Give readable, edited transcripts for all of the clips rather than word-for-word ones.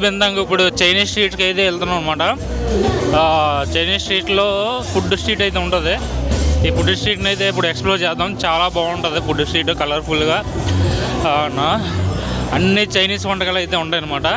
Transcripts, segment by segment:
బిందంగా ఇప్పుడు చైనీస్ స్ట్రీట్కి అయితే వెళ్తున్నాం అనమాట. చైనీస్ స్ట్రీట్లో ఫుడ్ స్ట్రీట్ అయితే ఉంటుంది. ఈ ఫుడ్ స్ట్రీట్ని అయితే ఇప్పుడు ఎక్స్ప్లోర్ చేద్దాం. చాలా బాగుంటుంది ఫుడ్ స్ట్రీట్, కలర్ఫుల్గా అన్ని చైనీస్ వంటకాలు అయితే ఉంటాయి అన్నమాట.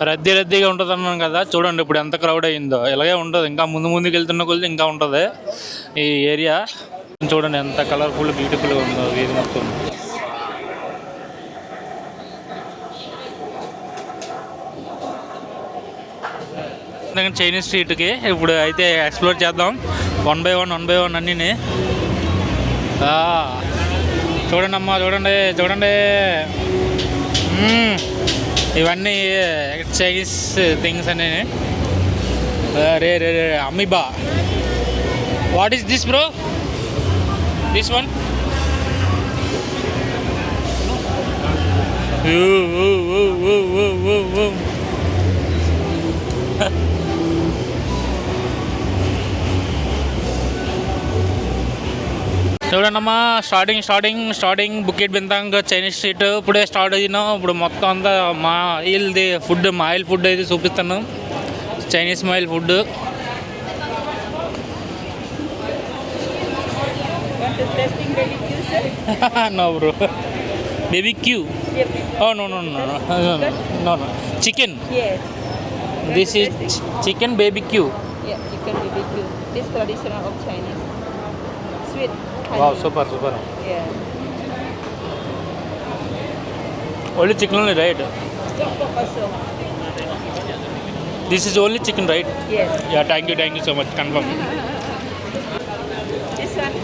రద్దీగా ఉంటుంది అన్నాను కదా, చూడండి ఇప్పుడు ఎంత క్రౌడ్ అయ్యిందో. ఇలాగే ఉంటుంది, ఇంకా ముందుకు వెళ్తున్న కొద్ది ఇంకా ఉంటుంది ఈ ఏరియా. చూడండి ఎంత కలర్ఫుల్ బ్యూటిఫుల్గా ఉందో వీధి మొత్తం. చైనీస్ స్ట్రీట్కి ఇప్పుడు అయితే ఎక్స్ప్లోర్ చేద్దాం వన్ బై వన్ అన్నీ. చూడండి అమ్మా, చూడండి ఇవన్నీ చైనీస్ థింగ్స్ అన్నీ. రే అమీబా. What is this bro? This one? చూడండమ్మా, starting Bukit Bintang Chinese street ఇప్పుడే స్టార్ట్ అయినాం. ఇప్పుడు మొత్తం అంతా మా ఆయిల్ ఫుడ్ అయితే చూపిస్తున్నాం. Chinese oil food. No bro, BBQ. Oh no. Chicken. Yes. This is chicken BBQ. Yeah, chicken BBQ. This traditional of Chinese. Sweet. Honey. Wow, super. Yeah. Only chicken only, right? Pork also. This is only chicken, right? Yes. Yeah, thank you so much. Confirm. This one,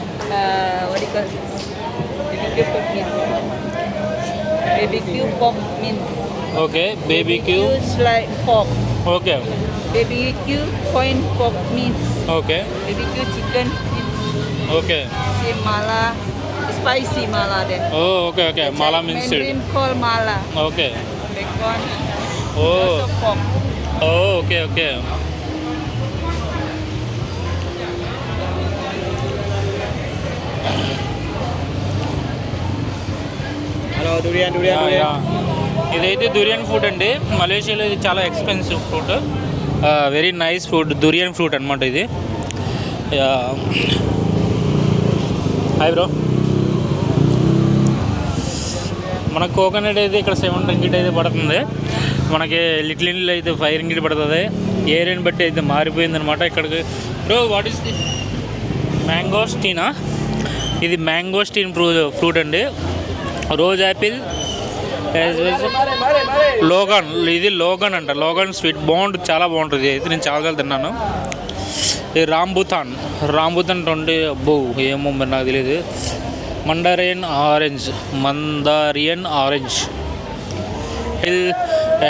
what do you call this? BBQ pork mince. BBQ pork mince. Okay, BBQ. Use like pork. Okay. BBQ coin pork mince. Okay. BBQ chicken mince. Okay. See mala, spicy mala then. Oh, okay. Mala means it. Mandarin called mala. Okay. Bacon. Oh. Also pork. Oh, okay. Hello durian ఇదైతే durian fruit అండి. మలేషియాలో ఇది చాలా expensive fruit. Very nice fruit, durian fruit అనమాట ఇది. Hi bro. మన coconut అయితే ఇక్కడ 7 రింగిట్ అయితే పడుతుంది. మనకి లిటిల్ ఇండియాలో అయితే 5 రింగిట్ పడుతుంది. ఏరియాని బట్టి అయితే మారిపోయింది అనమాట ఇక్కడికి. Bro, what is the? మ్యాంగోస్టీనా? ఇది మ్యాంగోస్టీన్ ఫ్రూట్ అండి. Rose apple, longan. ఇది లోగన్ అంట. లోగన్ స్వీట్ బాగుంటుంది, చాలా బాగుంటుంది. అయితే నేను చాలా తిన్నాను. ఇది రాంబుతాన్ 20. అబ్బో ఏమో మరి నాకు తెలియదు. మండరియన్ ఆరెంజ్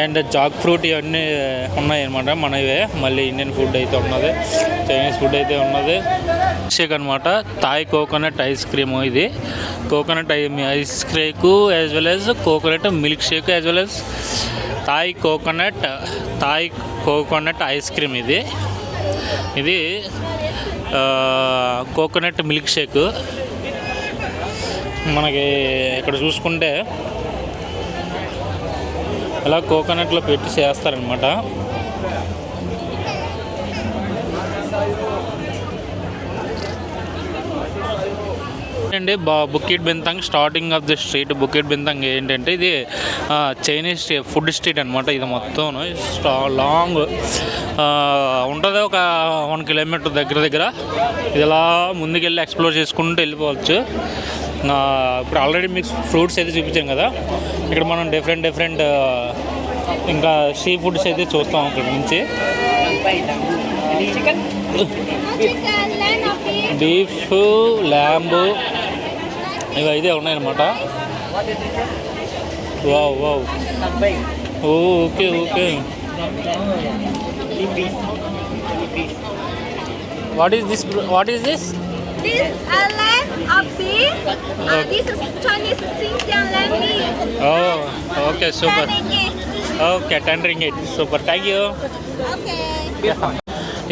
అండ్ జాక్ ఫ్రూట్ ఇవన్నీ ఉన్నాయి అనమాట మనవే. మళ్ళీ ఇండియన్ ఫుడ్ అయితే ఉన్నది, చైనీస్ ఫుడ్ అయితే ఉన్నది. షేక్ అనమాట, థాయ్ కోకోనట్ ఐస్ క్రీమ్. ఇది coconut ice cream as well as coconut milk shake as well as Thai coconut ice cream. ఇది కోకోనట్ మిల్క్ షేక్. మనకి ఇక్కడ చూసుకుంటే ఇలా కోకోనట్లో పెట్టి చేస్తారనమాట. అండి Bukit Bintang starting of the street. Bukit Bintang ఏంటంటే ఇది చైనీస్ ఫుడ్ స్ట్రీట్ అనమాట. ఇది మొత్తం లాంగ్ ఉంటుంది, ఒక 1 కిలోమీటర్ దగ్గర. ఇది ఇలా ముందుకెళ్ళి ఎక్స్ప్లోర్ చేసుకుంటూ వెళ్ళిపోవచ్చు. ఇప్పుడు ఆల్రెడీ మీకు ఫ్రూట్స్ అయితే చూపించాం కదా. ఇక్కడ మనం డిఫరెంట్ ఇంకా సీ ఫుడ్స్ అయితే చూస్తాం ఇక్కడ నుంచి. బీఫ్, ల్యాంబ్ ఇవి అయితే ఉన్నాయన్నమాట. What is it? Wow wow. Kambing. Oh okay okay. Nipis. Nipis. What is this? What is this? This lamb of beef. This is Chinese Xinjiang lamb meat. Oh okay super. Thank okay 10 ringgit. Super, thank you. Okay.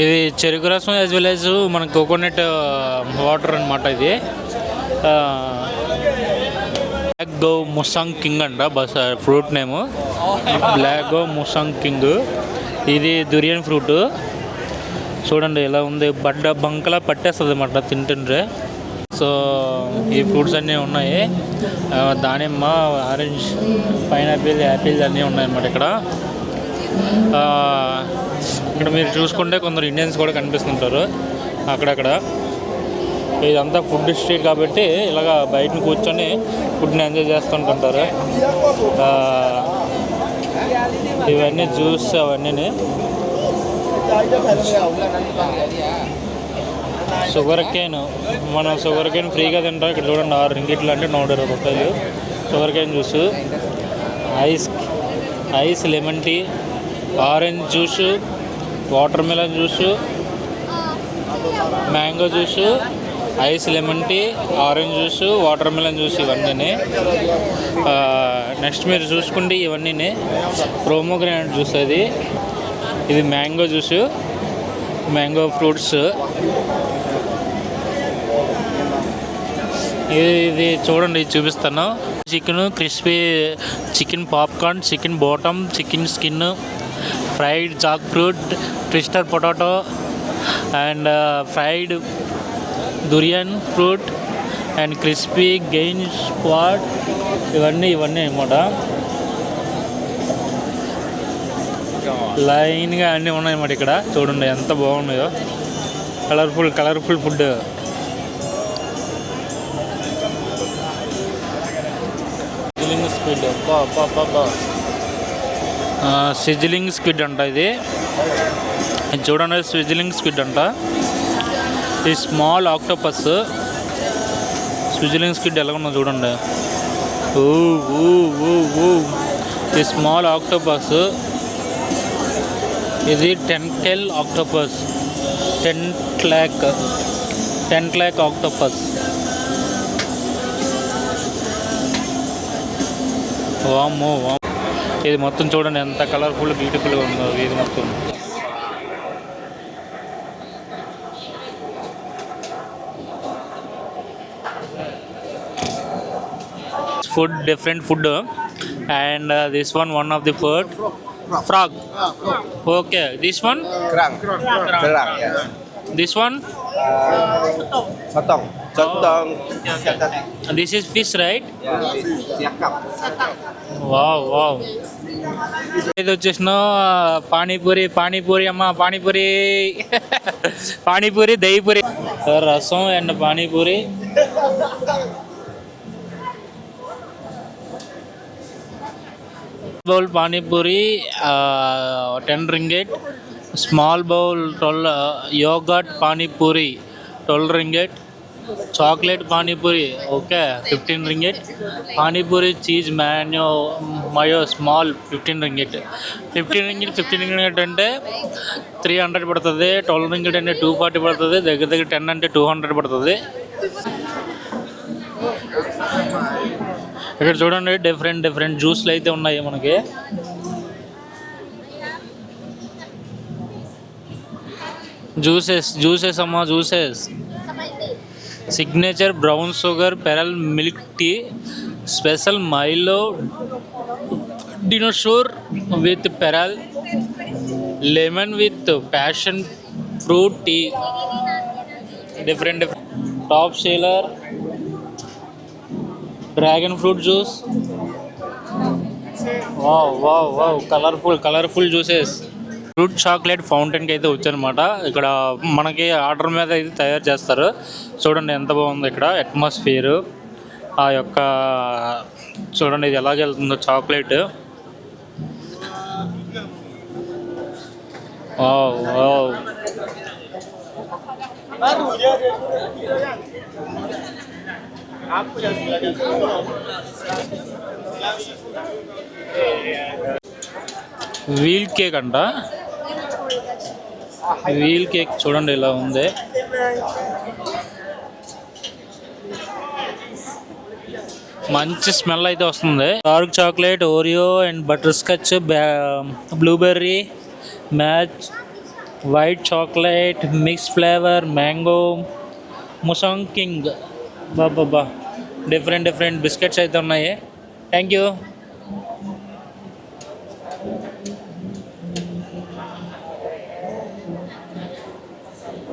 ఇది చెరుకు రసం as well as మన coconut water అనమాట. ఇది black గో Musang King అంట best fruit name. Black గో Musang King. ఇది దురియన్ ఫ్రూట్. చూడండి ఎలా ఉంది, బంకలా పట్టేస్తుంది అన్నమాట తింటుంటే. సో ఈ ఫ్రూట్స్ అన్నీ ఉన్నాయి. దానిమ్మ, ఆరెంజ్, పైనాపిల్, యాపిల్ అన్నీ ఉన్నాయన్నమాట ఇక్కడ. ఇక్కడ మీరు చూసుకుంటే కొందరు ఇండియన్స్ కూడా కనిపిస్తుంటారు అక్కడక్కడ. ఇదంతా ఫుడ్ స్ట్రీట్ కాబట్టి ఇలాగ బయటని కూర్చొని ఫుడ్ని ఎంజాయ్ చేస్తుంటుంటారు. ఇవన్నీ జ్యూస్ అవన్నీ. షుగర్ కేన్, మనం షుగర్ కేన్ ఫ్రీగా తింటాం. ఇక్కడ చూడండి 6 రింగిట్లు అంటే 120 రూపాయలు sugar cane juice. Ice lemon tea, orange juice, watermelon juice, mango juice, ice lemon tea, orange juice, watermelon juice ఇవన్నీ. నెక్స్ట్ మీరు చూసుకుంటే ఇవన్నీ ప్రోమోగ్రానైట్ జ్యూస్. ఇది మ్యాంగో జ్యూస్, మ్యాంగో ఫ్రూట్స్. ఇది చూడండి, ఇది చూపిస్తాను. Chicken crispy chicken popcorn, chicken bottom, chicken skin, fried jackfruit, twister potato and fried durian fruit and crispy gain squad. ఇవన్నీ అన్నమాట. లైన్గా అన్నీ ఉన్నాయన్నమాట ఇక్కడ. చూడండి ఎంత బాగున్నాయో, colourful food. Sizzling squid, sizzling squid అంట ఇది. చూడండి సిజిలింగ్ స్క్విడ్ అంట. ఈ స్మాల్ ఆక్టోపస్ స్విట్జర్లాండ్ స్క్విడ్ ఎలా ఉన్నా చూడండి. ఈ స్మాల్ ఆక్టోపస్ ఇది 10 kel ఆక్టోపస్, 10 lakh ఆక్టోపస్. వామ్మో. ఇది మొత్తం చూడండి ఎంత కలర్ఫుల్ బ్యూటిఫుల్గా ఉందో ఇది మొత్తం. Food, different food, and this one of the food, frog. Okay, this one, Kerang. Yeah. this one, Sotong. this is fish, right? Yeah. Siakap. Wow. ఇది వచ్చేసిన పానీపూరి అమ్మ, పానీపూరి దహిపూరి, రసం and panipuri. bowl pani puri 10 ringgit, small bowl 12 yogurt pani puri 12 ringgit, chocolate pani puri okay 15 ringgit, pani puri cheese mayo small 15 ringgit. 15 ringgit అంటే 300 పడుతుంది, 12 ringgit అంటే 240 పడుతుంది, దగ్గర 10 అంటే 200 పడుతుంది. ఇక్కడ చూడండి డిఫరెంట్ జ్యూస్లు అయితే ఉన్నాయి మనకి. జ్యూసెస్ అమ్మా, juices. Signature brown sugar pearl milk tea, special Milo dinosaur with pearl, lemon with passion fruit tea, different top seller, dragon fruit juice. Wow colourful juices. Fruit chocolate ఫౌంటైన్కి అయితే వచ్చానమాట. ఇక్కడ మనకి ఆర్డర్ మీద అయితే తయారు చేస్తారు. చూడండి ఎంత బాగుంది ఇక్కడ అట్మాస్ఫియర్. ఆ యొక్క చూడండి ఇది ఎలాగ వెళ్తుందో చాక్లెట్. వావ్ వీల్ కేక్ అంట. వీల్ కేక్ చూడండి ఇలా ఉంది. మంచి స్మెల్ అయితే వస్తుంది. Dark chocolate, Oreo and butterscotch, blueberry, matcha, white chocolate, mix flavour, mango, Musang King. బాబా డిఫరెంట్ బిస్కెట్స్ అయితే ఉన్నాయి. Thank you.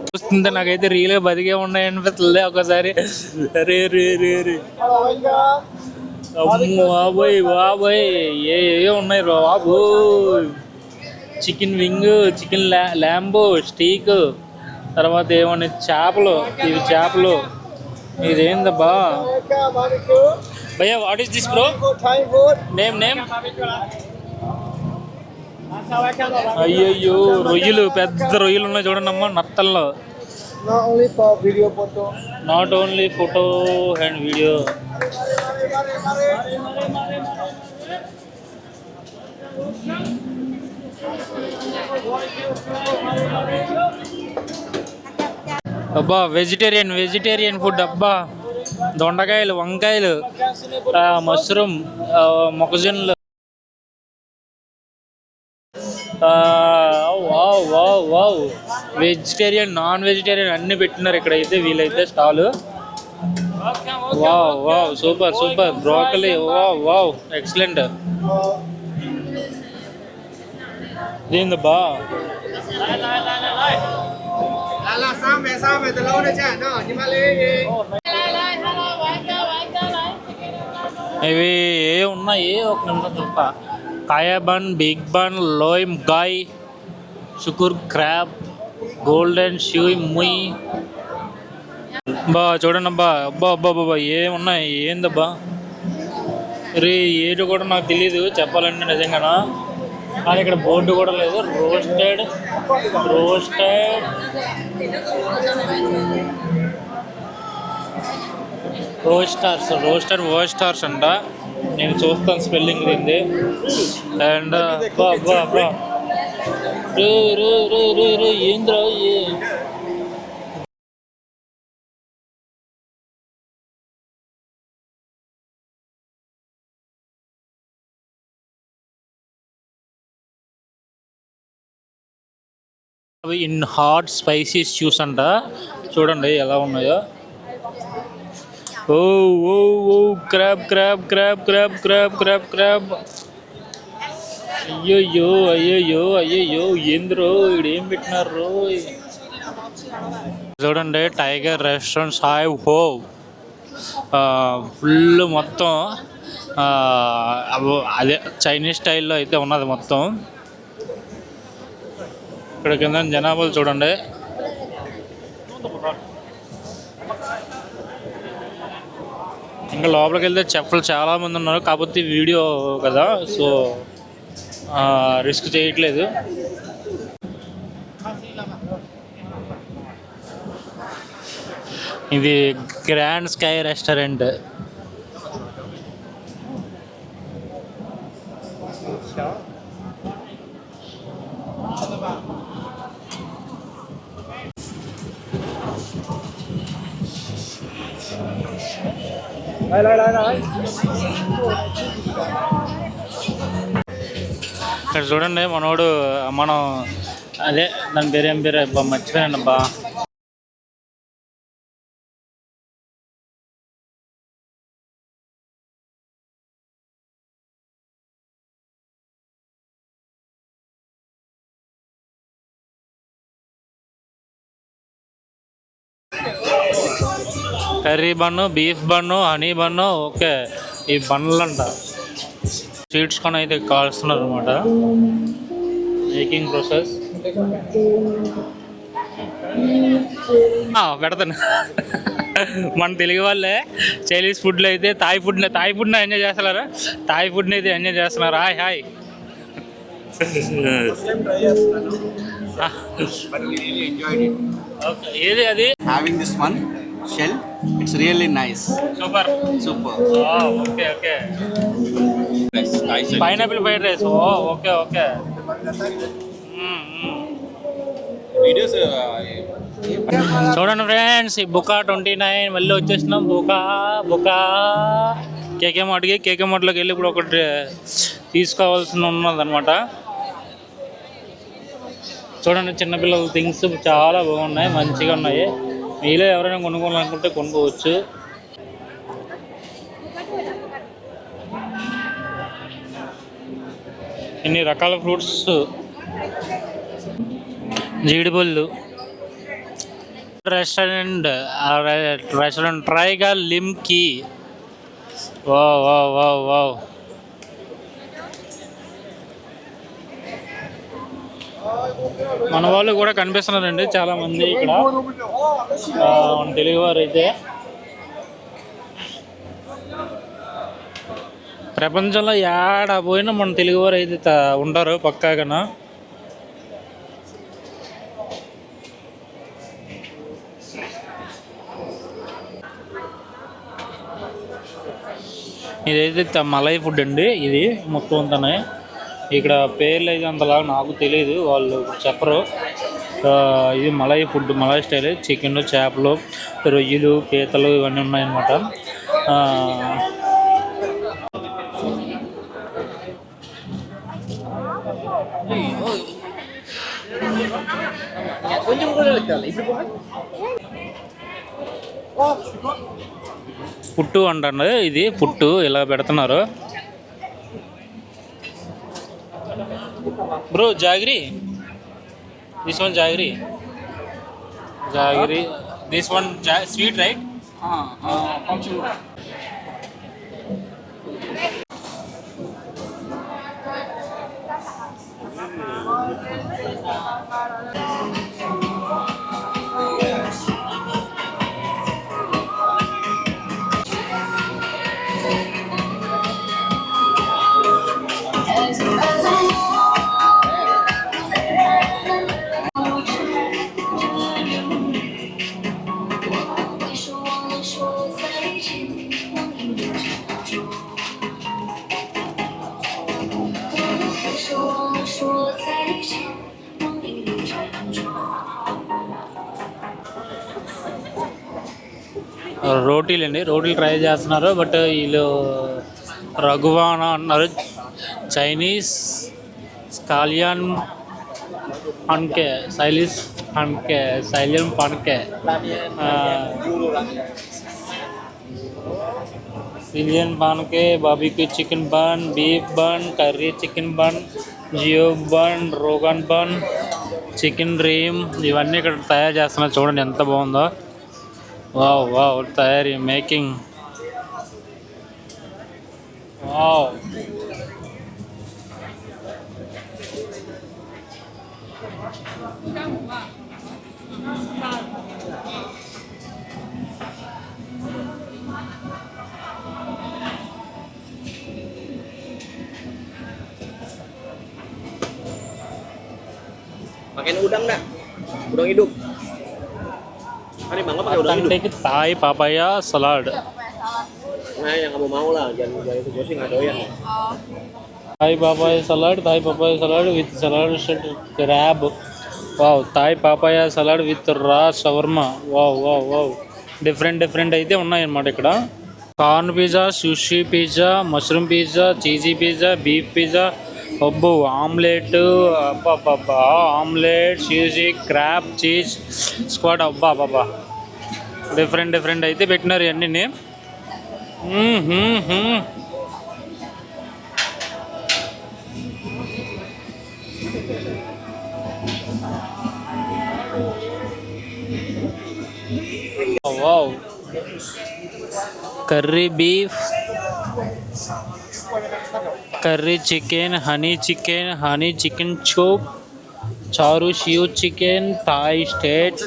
చూస్తుంటే నాకైతే రీల్గా బతికే ఉన్నాయి అనిపిస్తుంది ఒకసారి. రే రే రే రే బాబోయ్ బాబోయ్ ఏ ఉన్నాయి రా బాబు. Chicken wing, chicken lamb steak, తర్వాత ఏమన్నా చేపలు. ఇవి చేపలు. ఇదేందబ్బా భయ్యా? What is this bro? Name అయ్యయ్యో రొయ్యలు, పెద్ద రొయ్యలు ఉన్నాయి చూడండి అమ్మా నత్తల్లో. Not only photo and video. అబ్బా వెజిటేరియన్ ఫుడ్. అబ్బా దొండకాయలు, వంకాయలు, మష్రూమ్, మొక్కజొన్నలు. వావ్ వెజిటేరియన్, నాన్ వెజిటేరియన్ అన్ని పెట్టినారు ఇక్కడైతే. వీలైతే stall. Wow super. Broccoli, wow excellent. ఇదేందబ్బా? ఇవి ఏ ఉన్నాయి ఒక నిమిషం చూస్తా. కాయా బన్, బిగ్ బన్, లోయమ్ గాయ్, షుకూర్ క్రాబ్, గోల్డెన్ షూయ్ ముయ్. బా చూడండి అబ్బా. అబ్బా ఏమున్నాయి ఏందబ్బా? రే ఏది కూడా నాకు తెలీదు చెప్పాలంటే నిజంగానా. కానీ ఇక్కడ బోర్డు కూడా లేదు. రోస్టెడ్ రోస్టర్స్ అంట. నేను చూస్తాను స్పెల్లింగ్ దీన్ని. అండ్ అబ్బా రే ఏంద్రా అవి ఇన్ హాట్ స్పైసీ షూస్ అంట. చూడండి ఎలా ఉన్నాయో. ఓ క్రాబ్. అయ్యో ఏంద్రో ఇడేం పెట్టినారు. చూడండి టైగర్ రెస్టారెంట్స్ హాయ్ హో. ఫుల్ మొత్తం అదే చైనీస్ స్టైల్లో అయితే ఉన్నది మొత్తం. ఇక్కడ కింద జనాభాలు చూడండి. ఇంకా లోపలికి వెళ్తే చెఫ్లు చాలామంది ఉన్నారు. కాకపోతే వీడియో కదా సో రిస్క్ చేయట్లేదు. ఇది గ్రాండ్ స్కై రెస్టారెంట్. ఇక్కడ చూడండి మనోడు మనం అదే దాని పేరేం పేరు అబ్బా మర్చిపోయాను అబ్బా. Curry bun, beef bun, honey bun. Okay ఈ బన్నులు అంట. స్వీట్స్ కొని అయితే కాల్స్తున్నారు అనమాట. మేకింగ్ ప్రాసెస్ పెడతాను. మన తెలుగు వాళ్ళే చైనీస్ ఫుడ్లో అయితే థాయ్ ఫుడ్ని ఎంజాయ్ చేస్తున్నారా? థాయ్ ఫుడ్ని అయితే ఎంజాయ్ చేస్తున్నారు. Hi But we really enjoyed it. Okay ఏది అది? Having this one, shell. It's really nice. Super. Super. Okay okay. Nice. Pineapple fried rice. Okay okay. Videos. చూడండి ఫ్రెండ్స్, ఈ బుకా 29 మళ్ళీ వచ్చేసినాం. బుకా కేకే మార్ట్లోకి వెళ్ళి ఇప్పుడు ఒకటి తీసుకోవాల్సి ఉన్నదన్నమాట. చూడండి, చిన్నపిల్లల థింగ్స్ చాలా బాగున్నాయి, మంచిగా ఉన్నాయి. మీలో ఎవరైనా కొనుక్కోవాలనుకుంటే కొనుక్కోవచ్చు. ఇన్ని రకాల ఫ్రూట్స్, జీడిపళ్ళు. రెస్టారెంట్ ట్రైగా లిమ్కి. Wow wow wow wow. మన వాళ్ళు కూడా కనిపిస్తున్నారండి చాలా మంది ఇక్కడ. మన తెలుగు వారు అయితే ప్రపంచంలో ఏడ పోయినా మన తెలుగు వారు అయితే ఉంటారు పక్కాగా. ఇదైతే మలై ఫుడ్ అండి. ఇది మొత్తం అంతానే. ఇక్కడ పేర్లు అయితే అంతలా నాకు తెలియదు, వాళ్ళు చెప్పరు. ఇది malai food, malai style. Chicken, చేపలు, రొయ్యలు, పీతలు ఇవన్నీ ఉన్నాయన్నమాట. పుట్టు అంటారు, ఇది పుట్టు ఇలా పెడుతున్నారు. బ్రో జాగిరి, దిస్ వన్ జాగిరి. This one sweet right. రోటీలు అండి, రోటీలు ట్రై చేస్తున్నారు. బట్ వీళ్ళు రఘువానా అన్నారు. Chinese scallion pancake, scallion pancake, scallion pancake, barbecue chicken bun, beef bun, curry chicken bun, జియో బన్, రోగన్ బన్, చికెన్ రీమ్, ఇవన్నీ ఇక్కడ తయారు చేస్తున్నారు. చూడండి ఎంత బాగుందో. వావ్ వావ్, తయారీ making. Wow. Pakai udang dah. Udang hidup. Ini bang, pakai udang hidup. Authentic Thai papaya salad. Nah, yang kamu mau lah, jangan itu gue sih nggak doyan. Thai papaya salad with salad set crab. Wow, Thai papaya salad with raw shawarma. Wow. Different అయితే ఉన్నాయన్నమాట ఇక్కడ. Corn pizza, sushi pizza, mushroom pizza, cheesy pizza, beef pizza, అబ్బో omelette, అబ్బాబ్బా omelette, cheesy, crab, cheese squid, అబ్బాబ్బా different అయితే పెట్టినారు ఇవన్నీ. Wow. Curry beef, curry chicken, honey chicken chop, చారు షియూ చికెన్, థాయ్ స్టేట్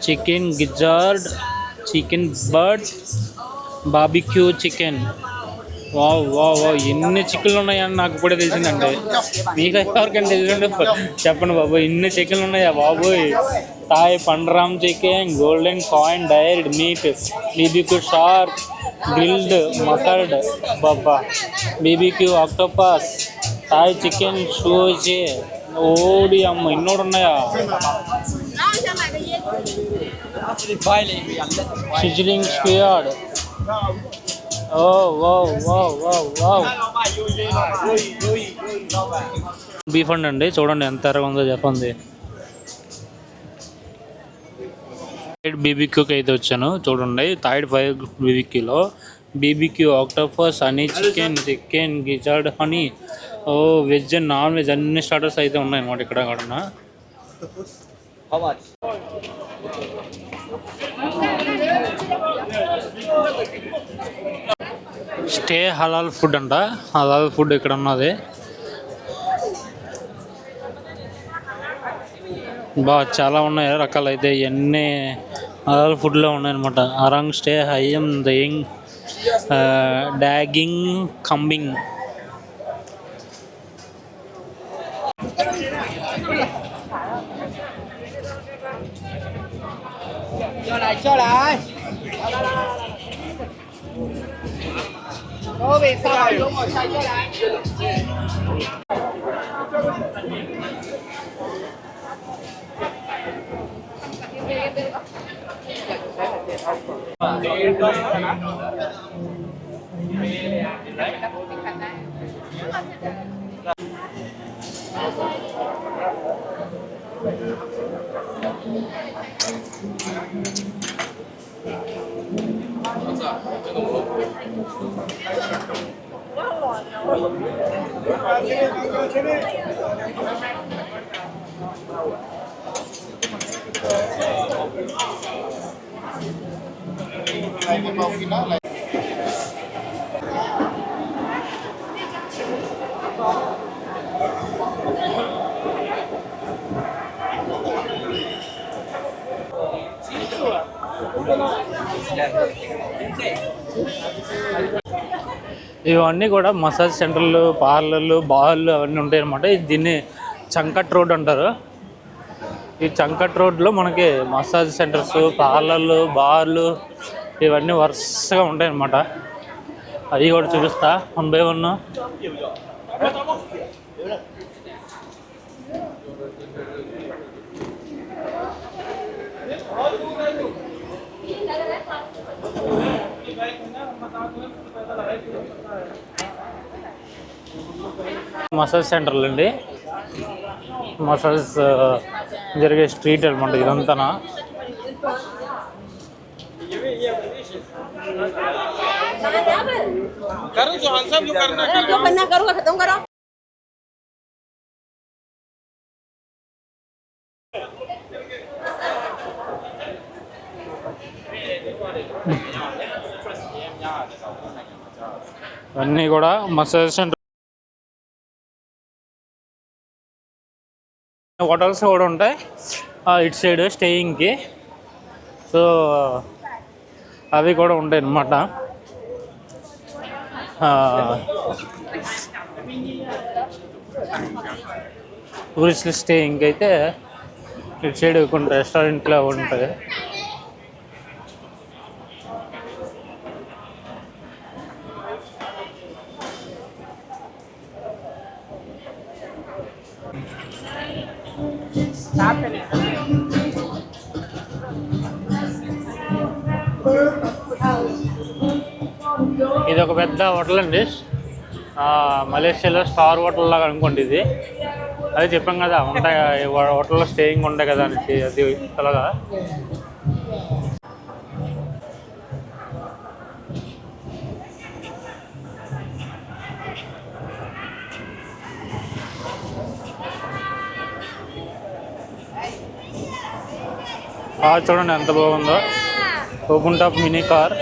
chicken gizzard, chicken bird, barbecue chicken. Wow wow wow, ఎన్ని చికెన్లు ఉన్నాయని నాకు ఇప్పుడే తెలిసిందండి. మీకు ఎవరికైనా తెలిసిందంటే చెప్పండి బాబు, ఇన్ని చికెన్లు ఉన్నాయా బాబోయ్. థాయ్ పండరామ్ chicken, golden coin, dried meat, BBQ shark, grilled మటర్డ్ బాబా, బీబీక్యూ ఆక్టోపస్, థాయ్ చికెన్, షూజే. ఓడి అమ్మ, ఇన్నోడు ఉన్నాయా. Sizzling squid. Oh wow wow wow wow. Beef అండి చూడండి ఎంత ఎర్రగా ఉందో చెప్పండి. బీబీక్యూకి అయితే వచ్చాను చూడండి. థైడ్ 5 బీబీక్యూలో BBQ octopus, honey chicken, chicken gizzard honey, oh veg and non veg అన్ని స్టార్టర్స్ అయితే ఉన్నాయి అన్నమాట ఇక్కడ కూడా. స్టే హలాల్ ఫుడ్ అంట, హలాల్ ఫుడ్ ఇక్కడ ఉన్నది. చాలా ఉన్నాయి రకాలు అయితే, ఇవన్నీ హలాల్ ఫుడ్లో ఉన్నాయన్నమాట. అరాంగ్ స్టే హైయం దయింగ్ డాగింగ్ కంబింగ్. ఇవన్నీ కూడా మసాజ్ సెంటర్లు, పార్లర్లు, బార్లు అవన్నీ ఉంటాయి అన్నమాట. దీన్ని చంకట్ రోడ్ అంటారు. ఈ చంకట్ రోడ్లో మనకి మసాజ్ సెంటర్స్, పార్లర్లు, బార్లు ఇవన్నీ వరుసగా ఉంటాయి అన్నమాట. అవి కూడా చూపిస్తా 1 by 1. మసాజ్ సెంటర్లు అండి, మసాజ్ జరిగే స్ట్రీట్ అనమాట ఇదంతా. అన్నీ కూడా మసాజ్ సెంటర్. హోటల్స్ కూడా ఉంటాయి ఇటు సైడ్ స్టేయింగ్కి. సో అవి కూడా ఉంటాయి అన్నమాట. టూరిస్టులు స్టేయింగ్కి అయితే ఇటు సైడ్ కొన్ని రెస్టారెంట్లు ఉంటాయి. ఇది ఒక పెద్ద హోటల్ అండి, మలేషియాలో స్టార్ హోటల్ లాగా అనుకోండి ఇది. అదే చెప్పాం కదా ఉంటాయి హోటల్లో స్టేయింగ్ ఉంటాయి కదా అని, అది అలాగా. కార్ చూడండి ఎంత బాగుందో, ఓపెన్ టాప్ మినీ కార్.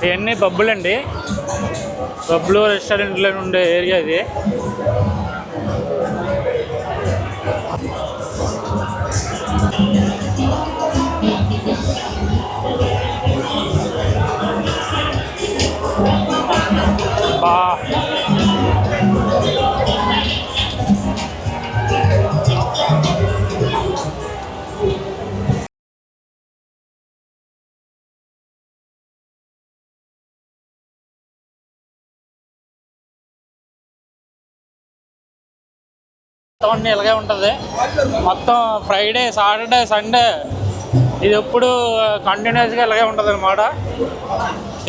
ఇవన్నీ పబ్బులు అండి, పబ్లు రెస్టారెంట్లో ఉండే ఏరియా ఇది. బా మొత్తం ఇలాగే ఉంటుంది. మొత్తం ఫ్రైడే, సాటర్డే, సండే ఇది ఎప్పుడు కంటిన్యూస్గా ఇలాగే ఉంటుంది అనమాట.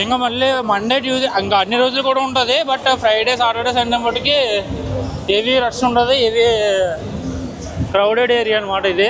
ఇంకా మళ్ళీ మండే, ట్యూస్డే ఇంకా అన్ని రోజులు కూడా ఉంటుంది. బట్ ఫ్రైడే, సాటర్డే, సండే మటుకి హెవీ రష్ ఉంటుంది, హెవీ క్రౌడెడ్ ఏరియా అనమాట ఇది.